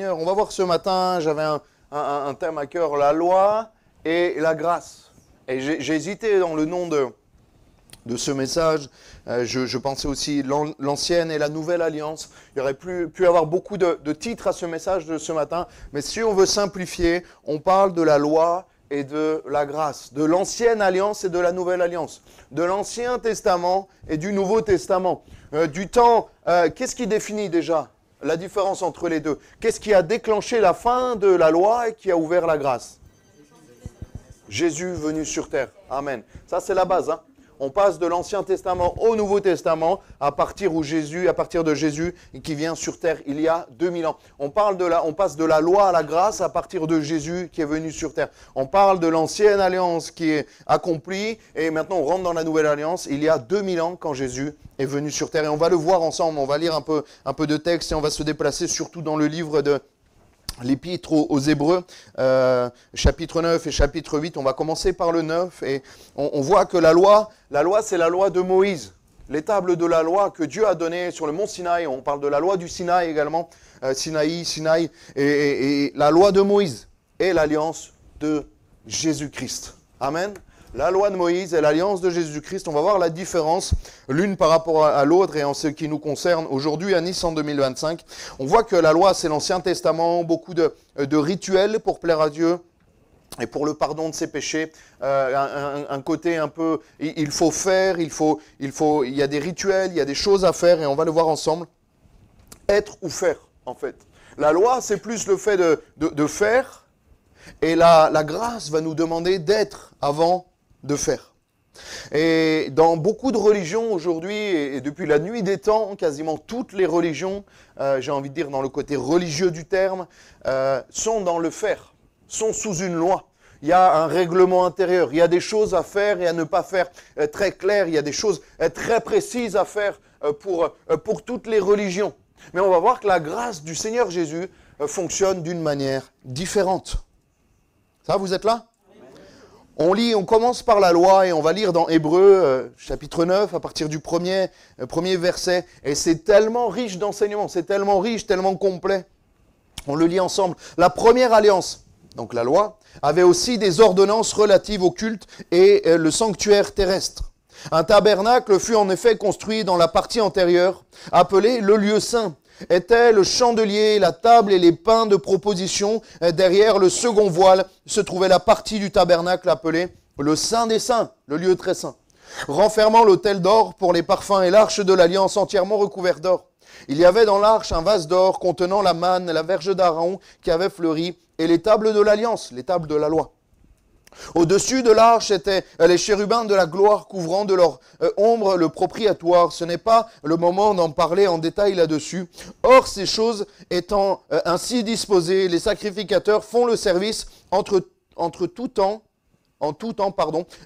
Seigneur, on va voir ce matin, j'avais un thème à cœur, la loi et la grâce. Et j'ai hésité dans le nom de ce message. Je pensais aussi l'ancienne et la nouvelle alliance. Il y aurait pu avoir beaucoup de titres à ce message de ce matin. Mais si on veut simplifier, on parle de la loi et de la grâce, de l'ancienne alliance et de la nouvelle alliance, de l'Ancien Testament et du Nouveau Testament. Du temps, qu'est-ce qui définit déjà la différence entre les deux? Qu'est-ce qui a déclenché la fin de la loi et qui a ouvert la grâce? Jésus venu sur terre. Amen. Ça, c'est la base. On passe de l'Ancien Testament au Nouveau Testament à partir de Jésus qui vient sur terre il y a 2000 ans. On passe de la loi à la grâce à partir de Jésus qui est venu sur terre. On parle de l'ancienne alliance qui est accomplie et maintenant on rentre dans la nouvelle alliance il y a 2000 ans quand Jésus est venu sur terre. Et on va le voir ensemble, on va lire un peu de texte et on va se déplacer surtout dans le livre de l'Épître aux Hébreux, chapitre 9 et chapitre 8, on va commencer par le 9 et on voit que la loi c'est la loi de Moïse, les tables de la loi que Dieu a données sur le mont Sinaï, on parle de la loi du Sinaï également, Sinaï, et la loi de Moïse et l'alliance de Jésus-Christ. Amen. La loi de Moïse et l'alliance de Jésus-Christ, on va voir la différence l'une par rapport à l'autre et en ce qui nous concerne aujourd'hui à Nice en 2025. On voit que la loi, c'est l'Ancien Testament, beaucoup de rituels pour plaire à Dieu et pour le pardon de ses péchés. Un côté un peu, il faut faire, il y a des rituels, il y a des choses à faire et on va le voir ensemble. Être ou faire, en fait. La loi, c'est plus le fait de faire et la grâce va nous demander d'être avant de faire. Et dans beaucoup de religions aujourd'hui, et depuis la nuit des temps, quasiment toutes les religions, j'ai envie de dire dans le côté religieux du terme, sont dans le faire, sont sous une loi. Il y a un règlement intérieur, il y a des choses à faire et à ne pas faire très claires, il y a des choses très précises à faire pour toutes les religions. Mais on va voir que la grâce du Seigneur Jésus fonctionne d'une manière différente. Ça, vous êtes là ? On commence par la loi et on va lire dans Hébreux, chapitre 9, à partir du premier verset. Et c'est tellement riche d'enseignements, c'est tellement riche, tellement complet. On le lit ensemble. La première alliance, donc la loi, avait aussi des ordonnances relatives au culte et le sanctuaire terrestre. Un tabernacle fut en effet construit dans la partie antérieure, appelé le lieu saint. Était le chandelier, la table et les pains de proposition. Derrière le second voile se trouvait la partie du tabernacle appelée le Saint des Saints, le lieu très saint, renfermant l'autel d'or pour les parfums et l'arche de l'alliance entièrement recouverte d'or. Il y avait dans l'arche un vase d'or contenant la manne, la verge d'Aaron qui avait fleuri et les tables de l'alliance, les tables de la loi. Au-dessus de l'arche étaient les chérubins de la gloire couvrant de leur ombre le propriatoire. Ce n'est pas le moment d'en parler en détail là-dessus. Or, ces choses étant ainsi disposées, les sacrificateurs font le service en tout temps,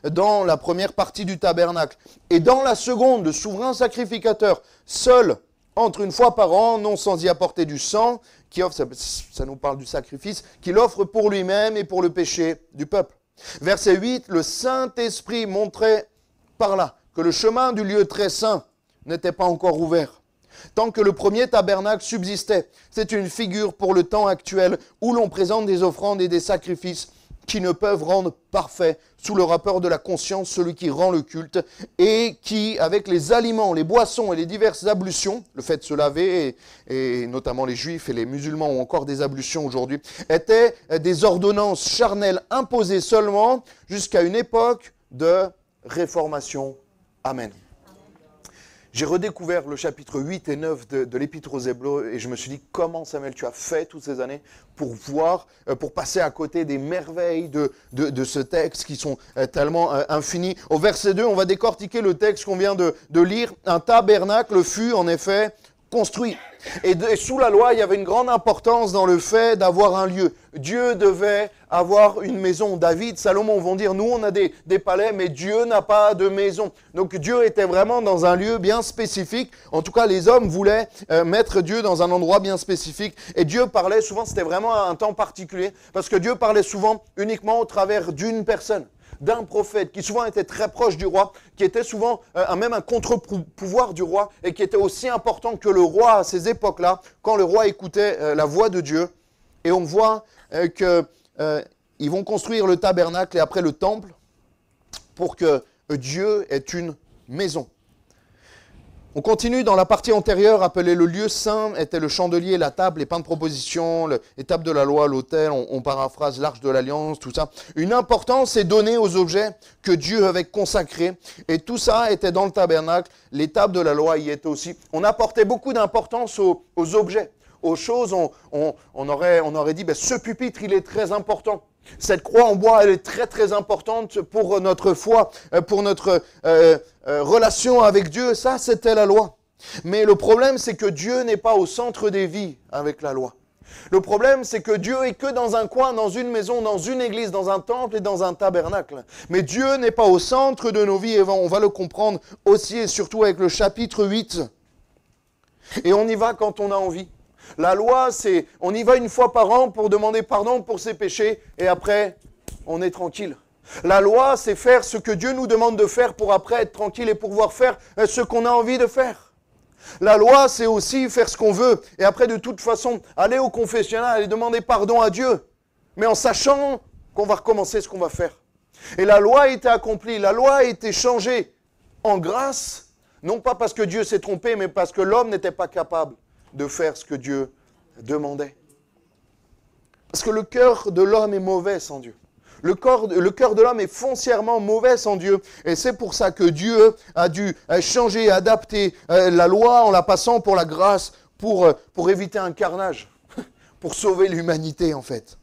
dans la première partie du tabernacle. Et dans la seconde, le souverain sacrificateur, seul, entre une fois par an, non sans y apporter du sang, qui offre, ça nous parle du sacrifice, qu'il offre pour lui-même et pour le péché du peuple. Verset 8, le Saint-Esprit montrait par là que le chemin du lieu très saint n'était pas encore ouvert. Tant que le premier tabernacle subsistait, c'est une figure pour le temps actuel où l'on présente des offrandes et des sacrifices qui ne peuvent rendre parfait sous le rapport de la conscience celui qui rend le culte et qui, avec les aliments, les boissons et les diverses ablutions, le fait de se laver, et notamment les juifs et les musulmans ont encore des ablutions aujourd'hui, étaient des ordonnances charnelles imposées seulement jusqu'à une époque de réformation. Amen. J'ai redécouvert le chapitre 8 et 9 de l'Épître aux Hébreux et je me suis dit comment Samuel tu as fait toutes ces années pour passer à côté des merveilles de ce texte qui sont tellement infinies. Au verset 2, on va décortiquer le texte qu'on vient de lire. Un tabernacle fut en effet construit. Et sous la loi, il y avait une grande importance dans le fait d'avoir un lieu. Dieu devait avoir une maison. David, Salomon vont dire, nous on a des palais, mais Dieu n'a pas de maison. Donc Dieu était vraiment dans un lieu bien spécifique. En tout cas, les hommes voulaient mettre Dieu dans un endroit bien spécifique. Et Dieu parlait souvent, c'était vraiment un temps particulier, parce que Dieu parlait souvent uniquement au travers d'une personne, d'un prophète qui souvent était très proche du roi, qui était souvent même un contre-pouvoir du roi et qui était aussi important que le roi à ces époques-là. Quand le roi écoutait la voix de Dieu, Et on voit qu'ils vont construire le tabernacle et après le temple pour que Dieu ait une maison. On continue dans la partie antérieure, appelée le lieu saint, était le chandelier, la table, les pains de proposition, les tables de la loi, l'autel, on paraphrase l'arche de l'alliance, tout ça. Une importance est donnée aux objets que Dieu avait consacrés. Et tout ça était dans le tabernacle. Les tables de la loi y étaient aussi. On apportait beaucoup d'importance aux objets, aux choses. On aurait dit, ce pupitre, il est très important. Cette croix en bois, elle est très très importante pour notre foi, pour notre relation avec Dieu. Ça, c'était la loi. Mais le problème, c'est que Dieu n'est pas au centre des vies avec la loi. Le problème, c'est que Dieu est que dans un coin, dans une maison, dans une église, dans un temple et dans un tabernacle. Mais Dieu n'est pas au centre de nos vies et on va le comprendre aussi et surtout avec le chapitre 8. Et on y va quand on a envie. La loi, c'est, on y va une fois par an pour demander pardon pour ses péchés et après, on est tranquille. La loi, c'est faire ce que Dieu nous demande de faire pour après être tranquille et pouvoir faire ce qu'on a envie de faire. La loi, c'est aussi faire ce qu'on veut et après, de toute façon, aller au confessionnal et demander pardon à Dieu, mais en sachant qu'on va recommencer ce qu'on va faire. Et la loi a été accomplie, la loi a été changée en grâce, non pas parce que Dieu s'est trompé, mais parce que l'homme n'était pas capable de faire ce que Dieu demandait. Parce que le cœur de l'homme est mauvais sans Dieu. Le cœur de l'homme est foncièrement mauvais sans Dieu. Et c'est pour ça que Dieu a dû changer, adapter la loi en la passant pour la grâce, pour éviter un carnage, pour sauver l'humanité en fait.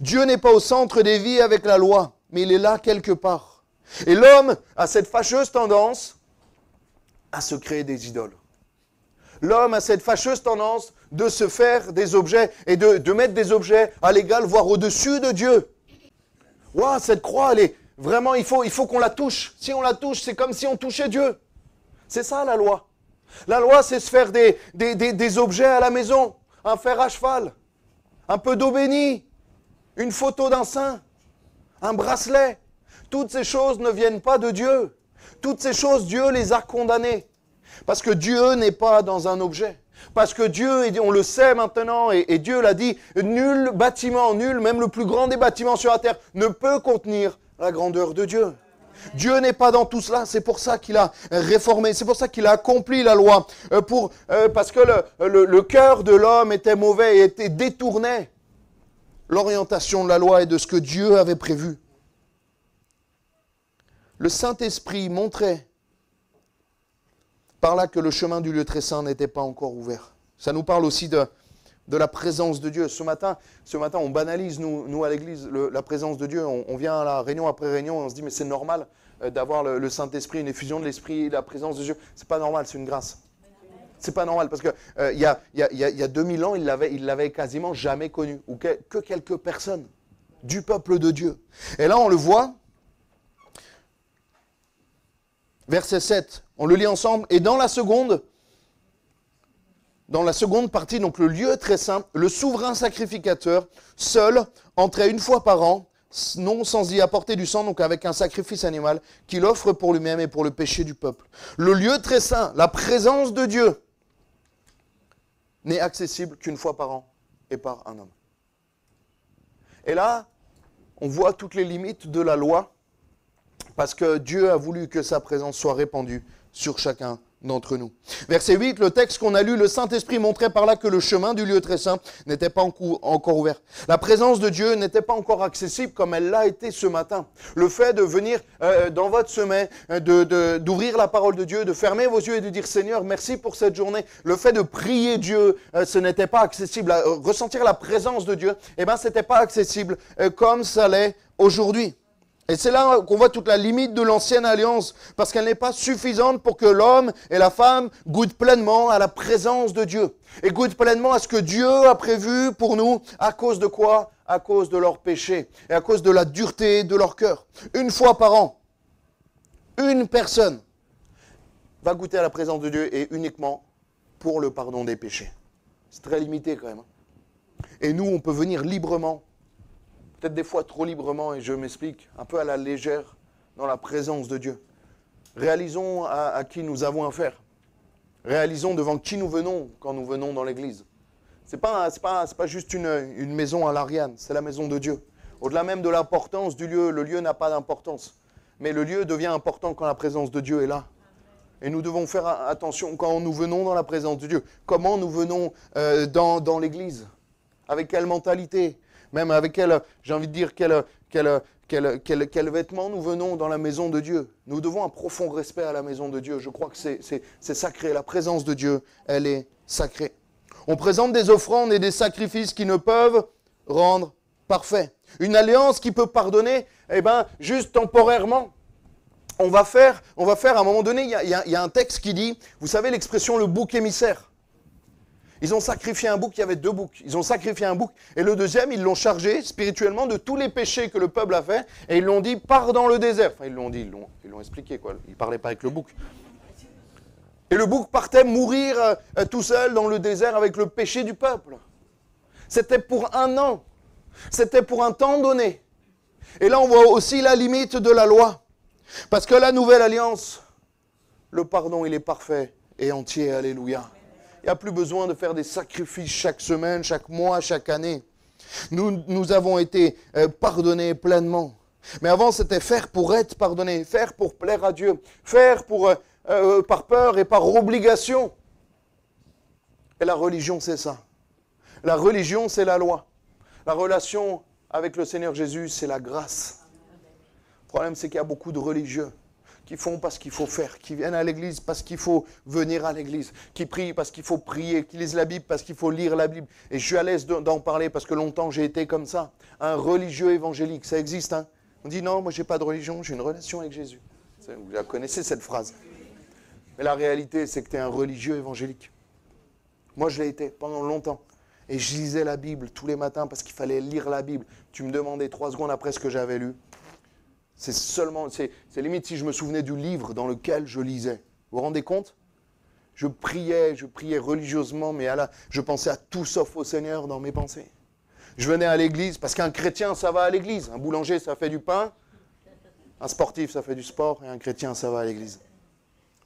Dieu n'est pas au centre des vies avec la loi, mais il est là quelque part. Et l'homme a cette fâcheuse tendance à se créer des idoles. L'homme a cette fâcheuse tendance de se faire des objets et de mettre des objets à l'égal, voire au-dessus de Dieu. Waouh, cette croix, elle est vraiment, il faut qu'on la touche. Si on la touche, c'est comme si on touchait Dieu. C'est ça la loi. La loi, c'est se faire des objets à la maison, un fer à cheval, un peu d'eau bénie, une photo d'un saint, un bracelet. Toutes ces choses ne viennent pas de Dieu. Toutes ces choses, Dieu les a condamnées. Parce que Dieu n'est pas dans un objet. Parce que Dieu, on le sait maintenant, et Dieu l'a dit, nul bâtiment, nul, même le plus grand des bâtiments sur la terre, ne peut contenir la grandeur de Dieu. Dieu n'est pas dans tout cela, c'est pour ça qu'il a réformé, c'est pour ça qu'il a accompli la loi. Parce que le cœur de l'homme était mauvais et détournait l'orientation de la loi et de ce que Dieu avait prévu. Le Saint-Esprit montrait par là que le chemin du lieu très saint n'était pas encore ouvert. Ça nous parle aussi de la présence de Dieu. Ce matin on banalise, nous à l'église, la présence de Dieu. On vient à la réunion après réunion, on se dit, mais c'est normal d'avoir le Saint-Esprit, une effusion de l'Esprit, la présence de Dieu. C'est pas normal, c'est une grâce. C'est pas normal, parce que il y a 2000 ans, il l'avait quasiment jamais connu, ou que quelques personnes du peuple de Dieu. Et là, on le voit, verset 7, on le lit ensemble, et dans la seconde partie, donc le lieu très saint, le souverain sacrificateur, seul, entrait une fois par an, non sans y apporter du sang, donc avec un sacrifice animal, qu'il offre pour lui-même et pour le péché du peuple. Le lieu très saint, la présence de Dieu, n'est accessible qu'une fois par an et par un homme. Et là, on voit toutes les limites de la loi, parce que Dieu a voulu que sa présence soit répandue sur chacun d'entre nous. Verset 8, le texte qu'on a lu, le Saint-Esprit montrait par là que le chemin du lieu très saint n'était pas encore ouvert. La présence de Dieu n'était pas encore accessible comme elle l'a été ce matin. Le fait de venir dans votre semaine, d'ouvrir la parole de Dieu, de fermer vos yeux et de dire Seigneur, merci pour cette journée. Le fait de prier Dieu, ce n'était pas accessible. Ressentir la présence de Dieu, ce n'était pas accessible comme ça l'est aujourd'hui. Et c'est là qu'on voit toute la limite de l'ancienne alliance, parce qu'elle n'est pas suffisante pour que l'homme et la femme goûtent pleinement à la présence de Dieu. Et goûtent pleinement à ce que Dieu a prévu pour nous, à cause de quoi? À cause de leur péché, et à cause de la dureté de leur cœur. Une fois par an, une personne va goûter à la présence de Dieu, et uniquement pour le pardon des péchés. C'est très limité quand même. Et nous, on peut venir librement, peut-être des fois trop librement, et je m'explique, un peu à la légère, dans la présence de Dieu. Réalisons à qui nous avons affaire. Réalisons devant qui nous venons quand nous venons dans l'église. C'est pas juste une maison à l'Ariane, c'est la maison de Dieu. Au-delà même de l'importance du lieu, le lieu n'a pas d'importance. Mais le lieu devient important quand la présence de Dieu est là. Et nous devons faire attention quand nous venons dans la présence de Dieu. Comment nous venons dans l'église? Avec quelle mentalité? Même avec quel, j'ai envie de dire, quel vêtement nous venons dans la maison de Dieu? Nous devons un profond respect à la maison de Dieu. Je crois que c'est sacré. La présence de Dieu, elle est sacrée. On présente des offrandes et des sacrifices qui ne peuvent rendre parfait. Une alliance qui peut pardonner, juste temporairement. On va faire, à un moment donné, il y a un texte qui dit, vous savez l'expression le bouc émissaire. Ils ont sacrifié un bouc, il y avait 2 boucs. Ils ont sacrifié un bouc et le deuxième, ils l'ont chargé spirituellement de tous les péchés que le peuple a fait et ils l'ont dit, pars dans le désert. Enfin, ils l'ont expliqué, quoi. Ils ne parlaient pas avec le bouc. Et le bouc partait mourir tout seul dans le désert avec le péché du peuple. C'était pour 1 an. C'était pour un temps donné. Et là, on voit aussi la limite de la loi. Parce que la nouvelle alliance, le pardon, il est parfait et entier. Alléluia. Il n'y a plus besoin de faire des sacrifices chaque semaine, chaque mois, chaque année. Nous avons été pardonnés pleinement. Mais avant, c'était faire pour être pardonné, faire pour plaire à Dieu, faire par peur et par obligation. Et la religion, c'est ça. La religion, c'est la loi. La relation avec le Seigneur Jésus, c'est la grâce. Le problème, c'est qu'il y a beaucoup de religieux qui font parce qu'il faut faire, qui viennent à l'église parce qu'il faut venir à l'église, qui prient parce qu'il faut prier, qui lisent la Bible parce qu'il faut lire la Bible. Et je suis à l'aise d'en parler parce que longtemps j'ai été comme ça. Un religieux évangélique, ça existe, hein? On dit non, moi j'ai pas de religion, j'ai une relation avec Jésus. Vous la connaissez cette phrase. Mais la réalité, c'est que tu es un religieux évangélique. Moi je l'ai été pendant longtemps. Et je lisais la Bible tous les matins parce qu'il fallait lire la Bible. Tu me demandais 3 secondes après ce que j'avais lu. C'est limite si je me souvenais du livre dans lequel je lisais. Vous vous rendez compte? Je priais religieusement, mais je pensais à tout sauf au Seigneur dans mes pensées. Je venais à l'église, parce qu'un chrétien, ça va à l'église. Un boulanger, ça fait du pain. Un sportif, ça fait du sport. Et un chrétien, ça va à l'église.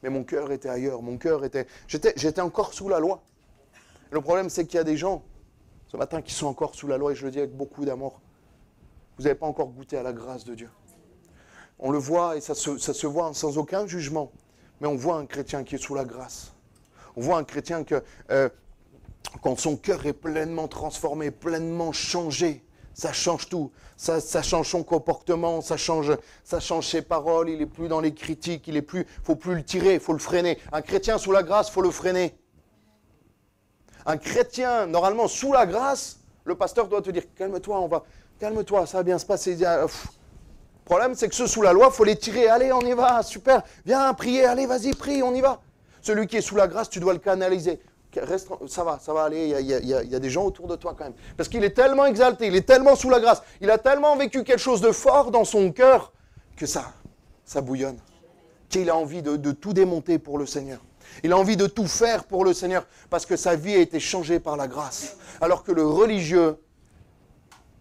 Mais mon cœur était ailleurs. J'étais encore sous la loi. Le problème, c'est qu'il y a des gens, ce matin, qui sont encore sous la loi, et je le dis avec beaucoup d'amour. Vous n'avez pas encore goûté à la grâce de Dieu. On le voit, et ça se voit sans aucun jugement, mais on voit un chrétien qui est sous la grâce. On voit un chrétien que, quand son cœur est pleinement transformé, pleinement changé, ça change tout. Ça change son comportement, ça change ses paroles, il n'est plus dans les critiques, il ne faut plus le tirer, il faut le freiner. Un chrétien sous la grâce, il faut le freiner. Un chrétien, normalement, sous la grâce, le pasteur doit te dire, calme-toi, ça va bien se passer. Le problème, c'est que ceux sous la loi, il faut les tirer. Allez, on y va, super, viens prier, allez, vas-y, prie, on y va. Celui qui est sous la grâce, tu dois le canaliser. Reste, ça va aller, il y a des gens autour de toi quand même. Parce qu'il est tellement exalté, il est tellement sous la grâce, il a tellement vécu quelque chose de fort dans son cœur que ça bouillonne. Qu'il a envie de tout démonter pour le Seigneur. Il a envie de tout faire pour le Seigneur parce que sa vie a été changée par la grâce. Alors que le religieux,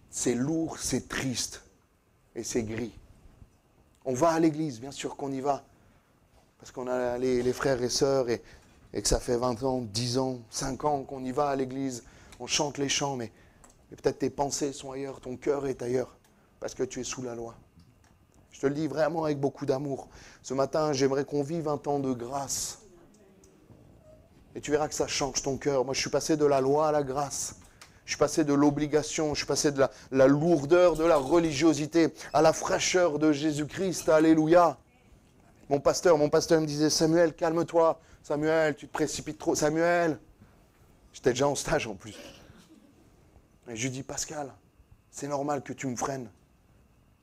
c'est lourd, c'est triste et c'est gris. On va à l'église, bien sûr qu'on y va. Parce qu'on a les frères et sœurs et que ça fait 20 ans, 10 ans, 5 ans qu'on y va à l'église. On chante les chants, mais peut-être tes pensées sont ailleurs, ton cœur est ailleurs parce que tu es sous la loi. Je te le dis vraiment avec beaucoup d'amour. Ce matin, j'aimerais qu'on vive un temps de grâce. Et tu verras que ça change ton cœur. Moi, je suis passé de la loi à la grâce. Je suis passé de l'obligation, je suis passé de la lourdeur de la religiosité à la fraîcheur de Jésus-Christ. Alléluia. Mon pasteur me disait, Samuel, calme-toi. Samuel, tu te précipites trop. Samuel. J'étais déjà en stage en plus. Et je lui dis, Pascal, c'est normal que tu me freines.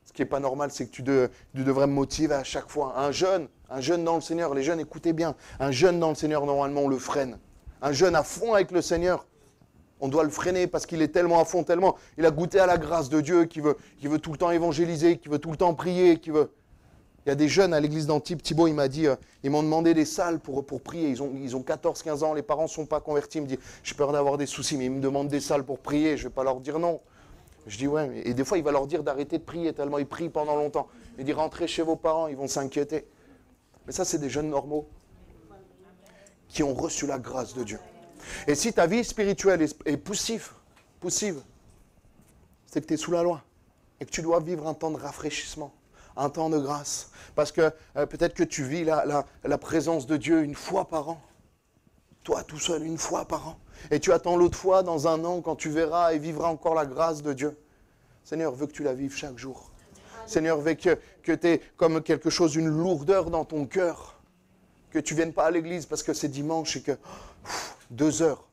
Ce qui n'est pas normal, c'est que tu devrais me motiver à chaque fois. Un jeune dans le Seigneur, les jeunes, écoutez bien, un jeune dans le Seigneur, normalement, on le freine. Un jeune à fond avec le Seigneur, on doit le freiner parce qu'il est tellement à fond, tellement, il a goûté à la grâce de Dieu, qui veut tout le temps évangéliser, qui veut tout le temps prier, Il y a des jeunes à l'église d'Antibes, Thibaut, il m'a dit, ils m'ont demandé des salles pour prier, ils ont 14-15 ans, les parents ne sont pas convertis, il me dit, j'ai peur d'avoir des soucis, mais ils me demandent des salles pour prier, je ne vais pas leur dire non. Je dis ouais, et des fois il va leur dire d'arrêter de prier tellement ils prient pendant longtemps. Il dit rentrez chez vos parents, ils vont s'inquiéter. Mais ça c'est des jeunes normaux qui ont reçu la grâce de Dieu. Et si ta vie spirituelle est poussive, c'est que tu es sous la loi et que tu dois vivre un temps de rafraîchissement, un temps de grâce. Parce que peut-être que tu vis la présence de Dieu une fois par an. Toi, tout seul, une fois par an. Et tu attends l'autre fois dans un an quand tu verras et vivras encore la grâce de Dieu. Seigneur veut que tu la vives chaque jour. Seigneur veut que tu aies comme quelque chose, une lourdeur dans ton cœur. Que tu ne viennes pas à l'église parce que c'est dimanche et que 2 heures.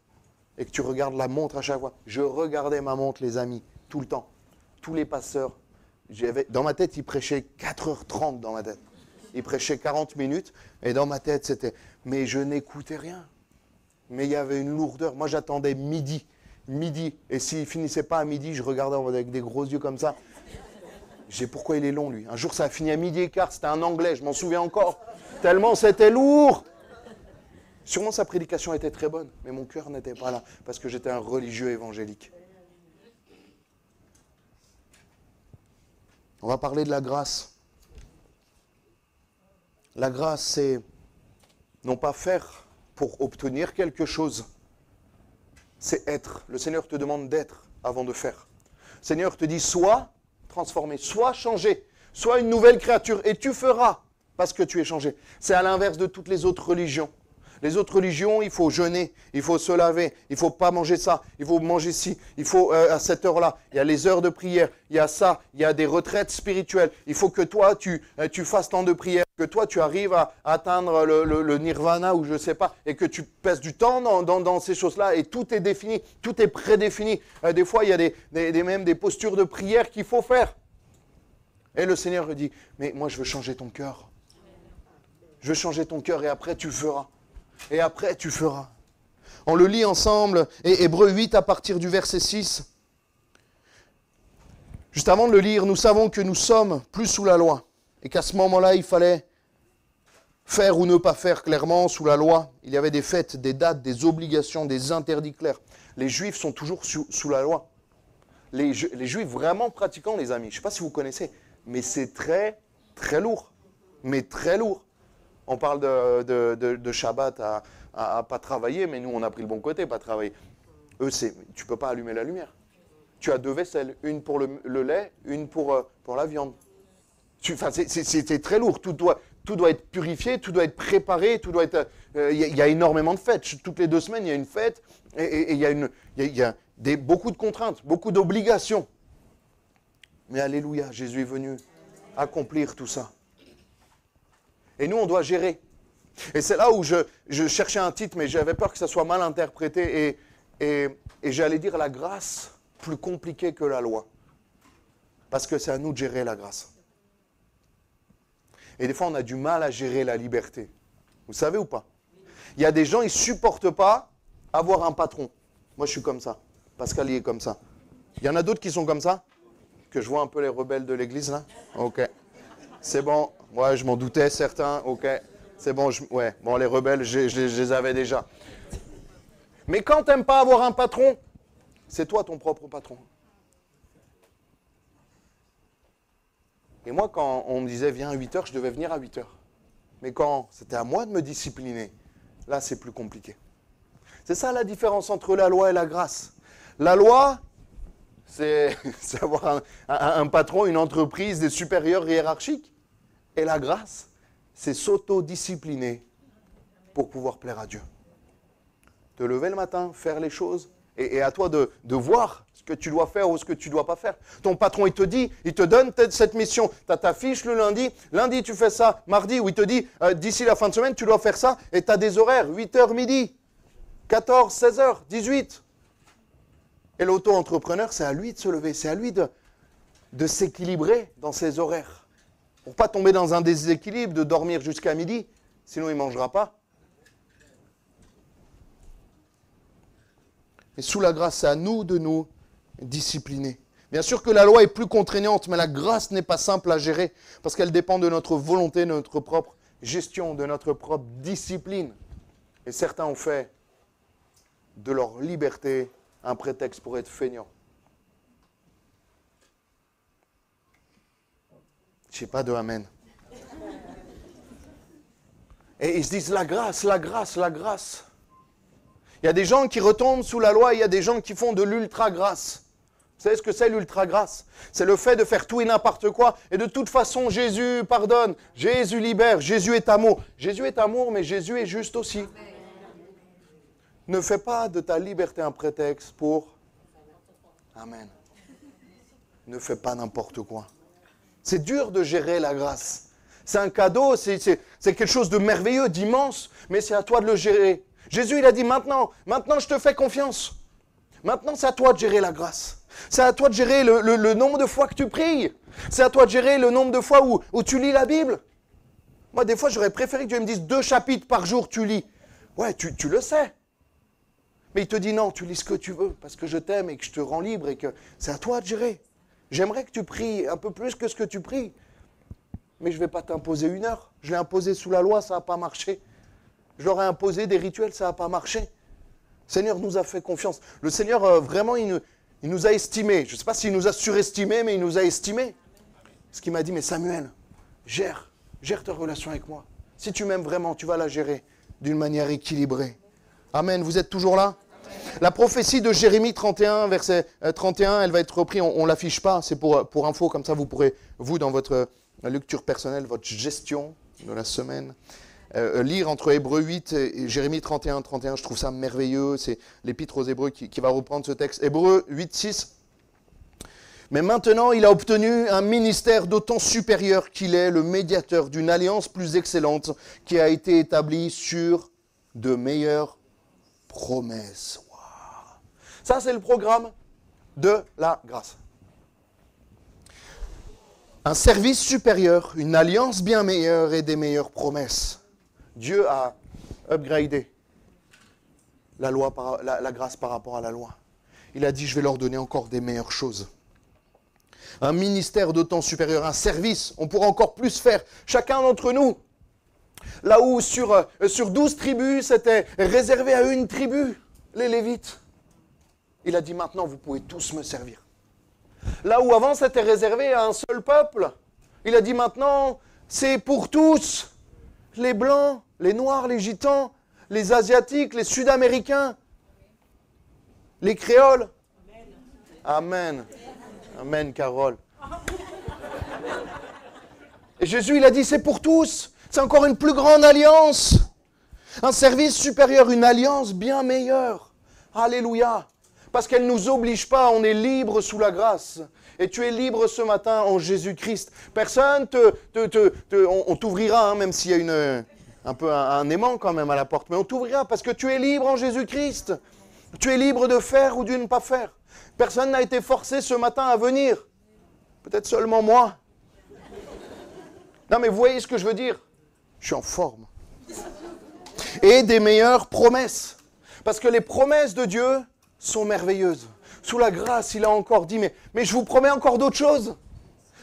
Et que tu regardes la montre à chaque fois. Je regardais ma montre, les amis, tout le temps. Tous les pasteurs. Dans ma tête, ils prêchaient 4h30 dans ma tête. Ils prêchaient 40 minutes. Et dans ma tête, c'était... Mais je n'écoutais rien. Mais il y avait une lourdeur. Moi, j'attendais midi. Et s'il ne finissait pas à midi, je regardais avec des gros yeux comme ça. J'ai pourquoi il est long, lui. Un jour, ça a fini à 12h15. C'était un Anglais, je m'en souviens encore. Tellement c'était lourd. Sûrement, sa prédication était très bonne. Mais mon cœur n'était pas là. Parce que j'étais un religieux évangélique. On va parler de la grâce. La grâce, c'est non pas faire pour obtenir quelque chose, c'est être. Le Seigneur te demande d'être avant de faire. Le Seigneur te dit soit transformé, soit changé, soit une nouvelle créature, et tu feras parce que tu es changé. C'est à l'inverse de toutes les autres religions. Les autres religions, il faut jeûner, il faut se laver, il ne faut pas manger ça, il faut manger ci, il faut à cette heure-là, il y a les heures de prière, il y a ça, il y a des retraites spirituelles. Il faut que toi, tu fasses tant de prières, que toi, tu arrives à atteindre le nirvana ou je ne sais pas, et que tu passes du temps dans ces choses-là, et tout est défini, tout est prédéfini. Des fois, il y a même des postures de prière qu'il faut faire. Et le Seigneur lui dit, mais moi, je veux changer ton cœur. Je veux changer ton cœur et après, tu feras. Et après, tu feras. On le lit ensemble, et Hébreux 8 à partir du verset 6. Juste avant de le lire, nous savons que nous sommes plus sous la loi. Et qu'à ce moment-là, il fallait faire ou ne pas faire clairement sous la loi. Il y avait des fêtes, des dates, des obligations, des interdits clairs. Les Juifs sont toujours sous la loi. Les Juifs vraiment pratiquants, les amis. Je ne sais pas si vous connaissez, mais c'est très, très lourd. Mais très lourd. On parle de Shabbat à pas travailler, mais nous, on a pris le bon côté, pas travailler. Eux, tu ne peux pas allumer la lumière. Tu as 2 vaisselles, une pour le lait, une pour la viande. C'est très lourd. Tout doit être purifié, tout doit être préparé, tout doit être... Il y a énormément de fêtes. Toutes les 2 semaines, il y a une fête et il y a beaucoup de contraintes, beaucoup d'obligations. Mais alléluia, Jésus est venu accomplir tout ça. Et nous, on doit gérer. Et c'est là où je cherchais un titre, mais j'avais peur que ça soit mal interprété. Et j'allais dire la grâce plus compliquée que la loi. Parce que c'est à nous de gérer la grâce. Et des fois, on a du mal à gérer la liberté. Vous savez ou pas? Il y a des gens, ils ne supportent pas avoir un patron. Moi, je suis comme ça. Pascal, il est comme ça. Il y en a d'autres qui sont comme ça? Que je vois un peu les rebelles de l'église, là? Ok. C'est bon. Ouais, je m'en doutais, certains. Ok. C'est bon. Ouais. Bon, les rebelles, je les avais déjà. Mais quand tu n'aimes pas avoir un patron, c'est toi ton propre patron. Et moi, quand on me disait viens à 8h, je devais venir à 8h. Mais quand c'était à moi de me discipliner, là, c'est plus compliqué. C'est ça la différence entre la loi et la grâce. La loi, c'est avoir un patron, une entreprise, des supérieurs hiérarchiques. Et la grâce, c'est s'auto-discipliner pour pouvoir plaire à Dieu. Te lever le matin, faire les choses, et à toi de voir ce que tu dois faire ou ce que tu ne dois pas faire. Ton patron, il te donne cette mission. Tu as ta fiche le lundi tu fais ça, mardi, où il te dit, d'ici la fin de semaine, tu dois faire ça, et tu as des horaires, 8h midi, 14, 16h, 18. Et l'auto-entrepreneur, c'est à lui de se lever, c'est à lui de s'équilibrer dans ses horaires. Pour ne pas tomber dans un déséquilibre, de dormir jusqu'à midi, sinon il ne mangera pas. Et sous la grâce, c'est à nous de nous discipliner. Bien sûr que la loi est plus contraignante, mais la grâce n'est pas simple à gérer, parce qu'elle dépend de notre volonté, de notre propre gestion, de notre propre discipline. Et certains ont fait de leur liberté un prétexte pour être feignants. Je ne sais pas de amen. Et ils se disent la grâce, la grâce, la grâce. Il y a des gens qui retombent sous la loi, il y a des gens qui font de l'ultra-grâce. Vous savez ce que c'est l'ultra-grâce? C'est le fait de faire tout et n'importe quoi. Et de toute façon, Jésus pardonne, Jésus libère, Jésus est amour. Jésus est amour, mais Jésus est juste aussi. Ne fais pas de ta liberté un prétexte pour... Amen. Ne fais pas n'importe quoi. C'est dur de gérer la grâce. C'est un cadeau, c'est quelque chose de merveilleux, d'immense, mais c'est à toi de le gérer. Jésus, il a dit maintenant je te fais confiance. Maintenant, c'est à toi de gérer la grâce. C'est à toi de gérer le nombre de fois que tu pries. C'est à toi de gérer le nombre de fois où tu lis la Bible. Moi, des fois, j'aurais préféré que Dieu me dise 2 chapitres par jour, tu lis. Ouais, tu le sais. Mais il te dit non, tu lis ce que tu veux, parce que je t'aime et que je te rends libre et que c'est à toi de gérer. J'aimerais que tu pries un peu plus que ce que tu pries. Mais je ne vais pas t'imposer 1 heure. Je l'ai imposé sous la loi, ça n'a pas marché. Je leur ai imposé des rituels, ça n'a pas marché. Le Seigneur nous a fait confiance. Le Seigneur, vraiment, il nous a estimés. Je ne sais pas s'il nous a surestimés, mais il nous a estimés. Ce qu'il m'a dit, mais Samuel, gère ta relation avec moi. Si tu m'aimes vraiment, tu vas la gérer d'une manière équilibrée. Amen, vous êtes toujours là? La prophétie de Jérémie 31, verset 31, elle va être reprise, on ne l'affiche pas, c'est pour info, comme ça vous pourrez, vous, dans votre lecture personnelle, votre gestion de la semaine, lire entre Hébreux 8 et Jérémie 31, 31, je trouve ça merveilleux, c'est l'épître aux Hébreux qui va reprendre ce texte. Hébreux 8, 6. Mais maintenant, il a obtenu un ministère d'autant supérieur qu'il est le médiateur d'une alliance plus excellente qui a été établie sur de meilleures promesses. Wow. Ça, c'est le programme de la grâce. Un service supérieur, une alliance bien meilleure et des meilleures promesses. Dieu a upgradé la grâce par rapport à la loi. Il a dit, je vais leur donner encore des meilleures choses. Un ministère d'autant supérieur, un service, on pourra encore plus faire. Chacun d'entre nous, là où sur 12 tribus, c'était réservé à une tribu, les Lévites. Il a dit, maintenant, vous pouvez tous me servir. Là où avant, c'était réservé à un seul peuple, il a dit, maintenant, c'est pour tous. Les Blancs, les Noirs, les Gitans, les Asiatiques, les Sud-Américains, les Créoles. Amen. Amen, Carole. Et Jésus, il a dit, c'est pour tous. C'est encore une plus grande alliance. Un service supérieur, une alliance bien meilleure. Alléluia. Parce qu'elle ne nous oblige pas, on est libre sous la grâce. Et tu es libre ce matin en Jésus-Christ. Personne on t'ouvrira, hein, même s'il y a un peu un aimant quand même à la porte. Mais on t'ouvrira parce que tu es libre en Jésus-Christ. Tu es libre de faire ou de ne pas faire. Personne n'a été forcé ce matin à venir. Peut-être seulement moi. Non mais vous voyez ce que je veux dire? Je suis en forme. Et des meilleures promesses. Parce que les promesses de Dieu sont merveilleuses. Sous la grâce, il a encore dit, mais je vous promets encore d'autres choses.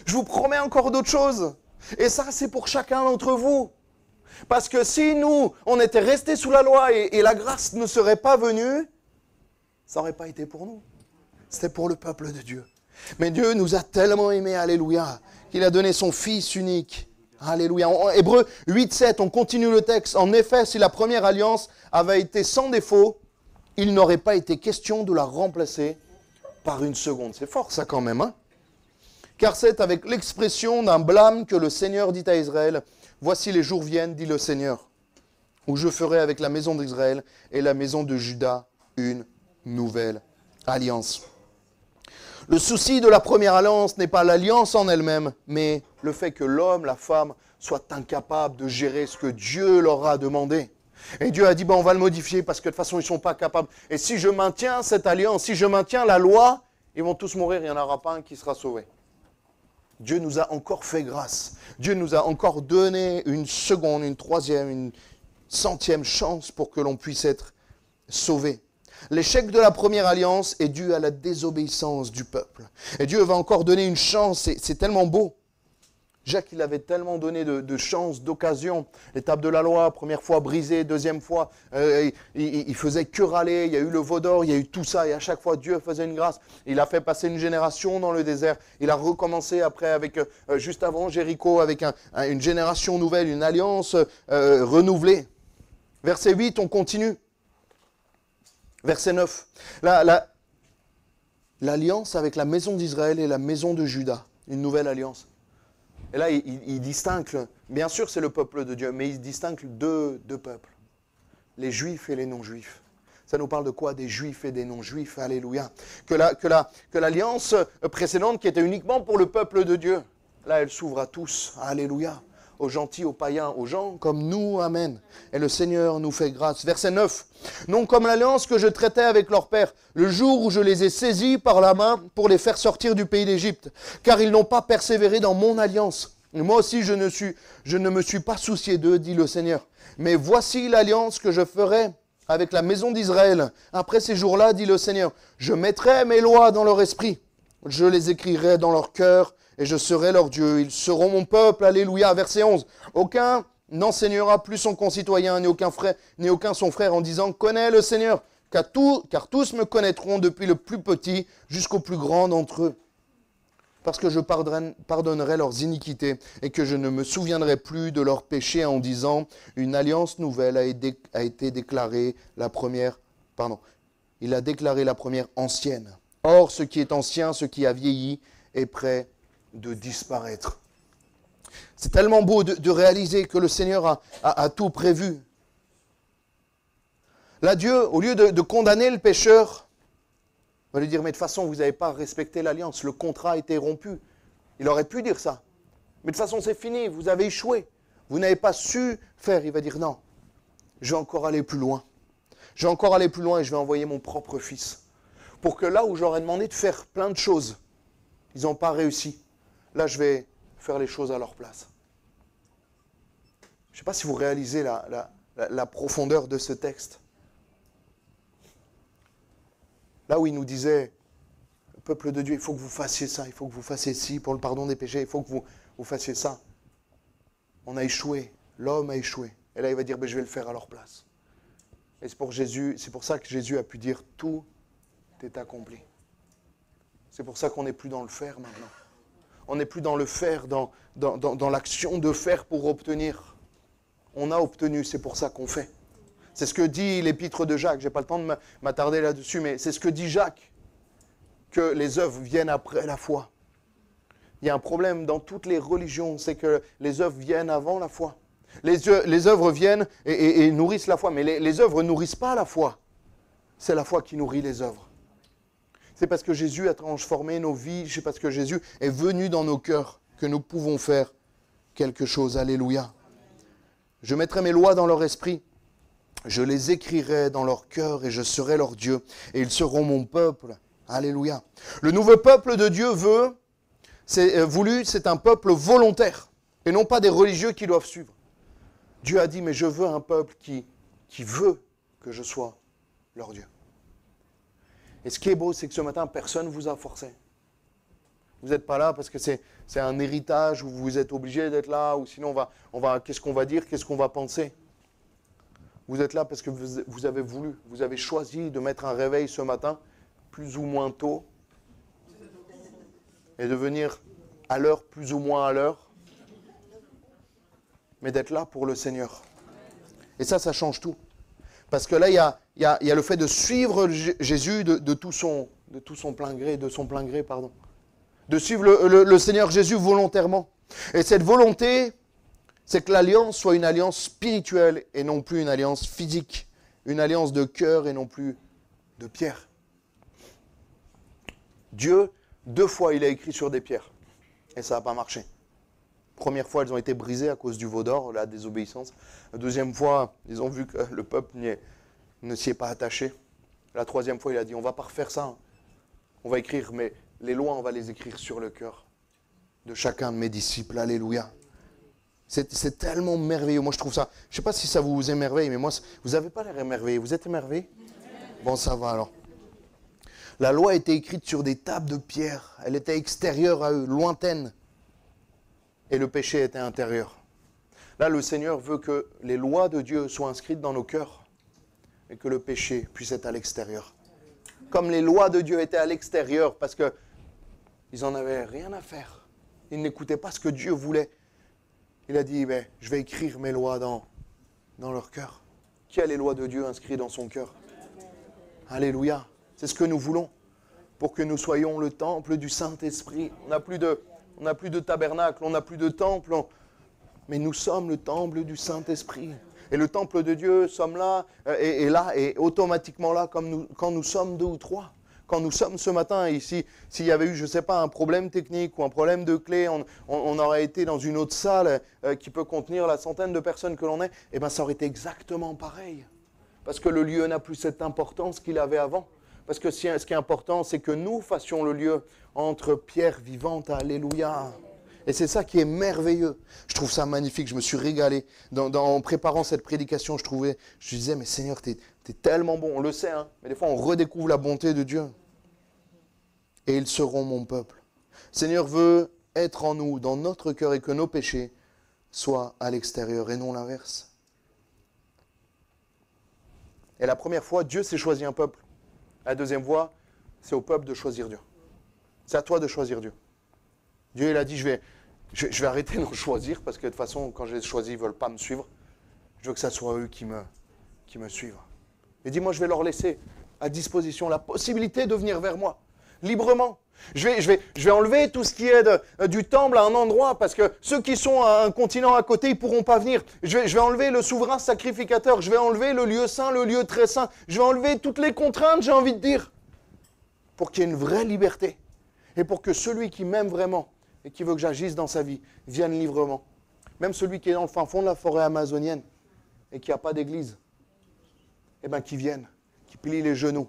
Je vous promets encore d'autres choses. Et ça, c'est pour chacun d'entre vous. Parce que si nous, on était restés sous la loi et la grâce ne serait pas venue, ça n'aurait pas été pour nous. C'était pour le peuple de Dieu. Mais Dieu nous a tellement aimés, alléluia, qu'il a donné son Fils unique. Alléluia. En Hébreux 8, 7, on continue le texte. En effet, si la première alliance avait été sans défaut, il n'aurait pas été question de la remplacer par une seconde. C'est fort ça quand même, hein? Car c'est avec l'expression d'un blâme que le Seigneur dit à Israël, « Voici les jours viennent, dit le Seigneur, où je ferai avec la maison d'Israël et la maison de Juda une nouvelle alliance. » Le souci de la première alliance n'est pas l'alliance en elle-même, mais le fait que l'homme, la femme, soient incapables de gérer ce que Dieu leur a demandé. Et Dieu a dit, on va le modifier parce que de toute façon, ils ne sont pas capables. Et si je maintiens cette alliance, si je maintiens la loi, ils vont tous mourir, il n'y en aura pas un qui sera sauvé. Dieu nous a encore fait grâce. Dieu nous a encore donné une seconde, une troisième, une centième chance pour que l'on puisse être sauvé. L'échec de la première alliance est dû à la désobéissance du peuple. Et Dieu va encore donner une chance, c'est tellement beau. Jacques, il avait tellement donné de chances, d'occasions. L'étape de la loi, première fois brisée, deuxième fois, il faisait que râler, il y a eu le veau d'or, il y a eu tout ça, et à chaque fois, Dieu faisait une grâce. Il a fait passer une génération dans le désert. Il a recommencé après, juste avant Jéricho, avec une génération nouvelle, une alliance renouvelée. Verset 8, on continue. Verset 9. L'alliance avec la maison d'Israël et la maison de Juda. Une nouvelle alliance. Et là, il distingue, bien sûr c'est le peuple de Dieu, mais il distingue deux peuples. Les juifs et les non-juifs. Ça nous parle de quoi? Des juifs et des non-juifs. Alléluia. Que l'alliance précédente qui était uniquement pour le peuple de Dieu, là elle s'ouvre à tous. Alléluia. Aux gentils, aux païens, aux gens comme nous. Amen. Et le Seigneur nous fait grâce. Verset 9. Non comme l'alliance que je traitais avec leur père, le jour où je les ai saisis par la main pour les faire sortir du pays d'Égypte. Car ils n'ont pas persévéré dans mon alliance. Et moi aussi je ne me suis pas soucié d'eux, dit le Seigneur. Mais voici l'alliance que je ferai avec la maison d'Israël. Après ces jours-là, dit le Seigneur, je mettrai mes lois dans leur esprit. Je les écrirai dans leur cœur et je serai leur Dieu. Ils seront mon peuple. Alléluia. Verset 11. Aucun n'enseignera plus son concitoyen, ni aucun son frère en disant, connais le Seigneur, car tous me connaîtront depuis le plus petit jusqu'au plus grand d'entre eux. Parce que je pardonnerai leurs iniquités et que je ne me souviendrai plus de leurs péchés en disant, une alliance nouvelle a été déclarée la première, il a déclaré la première ancienne. Or, ce qui est ancien, ce qui a vieilli, est prêt de disparaître. C'est tellement beau de réaliser que le Seigneur a tout prévu. Là, Dieu, au lieu de condamner le pécheur, va lui dire, mais de toute façon, vous n'avez pas respecté l'alliance, le contrat a été rompu. Il aurait pu dire ça. Mais de toute façon, c'est fini, vous avez échoué. Vous n'avez pas su faire. Il va dire, non, je vais encore aller plus loin. Je vais encore aller plus loin et je vais envoyer mon propre fils. Pour que là où j'aurais demandé de faire plein de choses, ils n'ont pas réussi. Là, je vais faire les choses à leur place. Je ne sais pas si vous réalisez la profondeur de ce texte. Là où il nous disait, le peuple de Dieu, il faut que vous fassiez ça, il faut que vous fassiez ci pour le pardon des péchés, il faut que vous fassiez ça. On a échoué, l'homme a échoué. Et là, il va dire, je vais le faire à leur place. Et c'est pour ça que Jésus a pu dire, tout est accompli. C'est pour ça qu'on n'est plus dans le faire maintenant. On n'est plus dans le faire, dans l'action de faire pour obtenir. On a obtenu, c'est pour ça qu'on fait. C'est ce que dit l'épître de Jacques. Je n'ai pas le temps de m'attarder là-dessus, mais c'est ce que dit Jacques, que les œuvres viennent après la foi. Il y a un problème dans toutes les religions, c'est que les œuvres viennent avant la foi. Les œuvres viennent et nourrissent la foi, mais les œuvres ne nourrissent pas la foi. C'est la foi qui nourrit les œuvres. C'est parce que Jésus a transformé nos vies, c'est parce que Jésus est venu dans nos cœurs que nous pouvons faire quelque chose. Alléluia. Je mettrai mes lois dans leur esprit. Je les écrirai dans leur cœur et je serai leur Dieu. Et ils seront mon peuple. Alléluia. Le nouveau peuple de Dieu c'est un peuple volontaire. Et non pas des religieux qui doivent suivre. Dieu a dit, mais je veux un peuple qui veut que je sois leur Dieu. Et ce qui est beau, c'est que ce matin, personne ne vous a forcé. Vous n'êtes pas là parce que c'est un héritage où vous êtes obligé d'être là, ou sinon qu'est-ce qu'on va dire, qu'est-ce qu'on va penser. Vous êtes là parce que vous avez voulu, vous avez choisi de mettre un réveil ce matin, plus ou moins tôt, et de venir à l'heure, plus ou moins à l'heure, mais d'être là pour le Seigneur. Et ça change tout. Parce que là, il y a le fait de suivre Jésus de tout son plein gré, de suivre le Seigneur Jésus volontairement. Et cette volonté, c'est que l'alliance soit une alliance spirituelle et non plus une alliance physique. Une alliance de cœur et non plus de pierre. Dieu, 2 fois, il a écrit sur des pierres. Et ça n'a pas marché. Première fois, elles ont été brisées à cause du veau d'or, la désobéissance. La deuxième fois, ils ont vu que le peuple ne s'y est pas attaché. La troisième fois, il a dit, on ne va pas refaire ça. On va écrire, mais les lois, on va les écrire sur le cœur de chacun de mes disciples. Alléluia. C'est tellement merveilleux. Moi, je trouve ça. Je ne sais pas si ça vous émerveille, mais moi, vous n'avez pas l'air émerveillé. Vous êtes émerveillé? Bon, ça va alors. La loi était écrite sur des tables de pierre. Elle était extérieure à eux, lointaine. Et le péché était intérieur. Là, le Seigneur veut que les lois de Dieu soient inscrites dans nos cœurs et que le péché puisse être à l'extérieur. Comme les lois de Dieu étaient à l'extérieur parce qu'ils n'en avaient rien à faire. Ils n'écoutaient pas ce que Dieu voulait. Il a dit, je vais écrire mes lois dans leur cœur. Qui a les lois de Dieu inscrites dans son cœur? Alléluia. C'est ce que nous voulons. Pour que nous soyons le temple du Saint-Esprit. On n'a plus de tabernacle, on n'a plus de temple. Mais nous sommes le temple du Saint-Esprit. Et le temple de Dieu, sommes là, et là, et automatiquement là, quand nous sommes 2 ou 3. Quand nous sommes ce matin ici, s'il y avait eu, je ne sais pas, un problème technique ou un problème de clé, on aurait été dans une autre salle qui peut contenir la centaine de personnes que l'on est, et bien ça aurait été exactement pareil. Parce que le lieu n'a plus cette importance qu'il avait avant. Parce que ce qui est important, c'est que nous fassions le lieu entre pierres vivantes. Alléluia. Et c'est ça qui est merveilleux. Je trouve ça magnifique. Je me suis régalé. En préparant cette prédication, je disais, mais Seigneur, tu es tellement bon. On le sait, hein, mais des fois, on redécouvre la bonté de Dieu. Et ils seront mon peuple. Seigneur veut être en nous, dans notre cœur, et que nos péchés soient à l'extérieur et non l'inverse. Et la première fois, Dieu s'est choisi un peuple. La deuxième fois, c'est au peuple de choisir Dieu. C'est à toi de choisir Dieu. Dieu, il a dit, je vais arrêter d'en choisir, parce que de toute façon, quand je les choisis, ils ne veulent pas me suivre. Je veux que ce soit eux qui me suivent. Il dit, moi, je vais leur laisser à disposition la possibilité de venir vers moi, librement. Je vais enlever tout ce qui est du temple à un endroit, parce que ceux qui sont à un continent à côté, ils ne pourront pas venir. Je vais enlever le souverain sacrificateur, je vais enlever le lieu saint, le lieu très saint. Je vais enlever toutes les contraintes, j'ai envie de dire, pour qu'il y ait une vraie liberté. Et pour que celui qui m'aime vraiment, et qui veut que j'agisse dans sa vie, vienne librement. Même celui qui est dans le fin fond de la forêt amazonienne, et qui n'a pas d'église, eh bien, qui vienne, qui plie les genoux,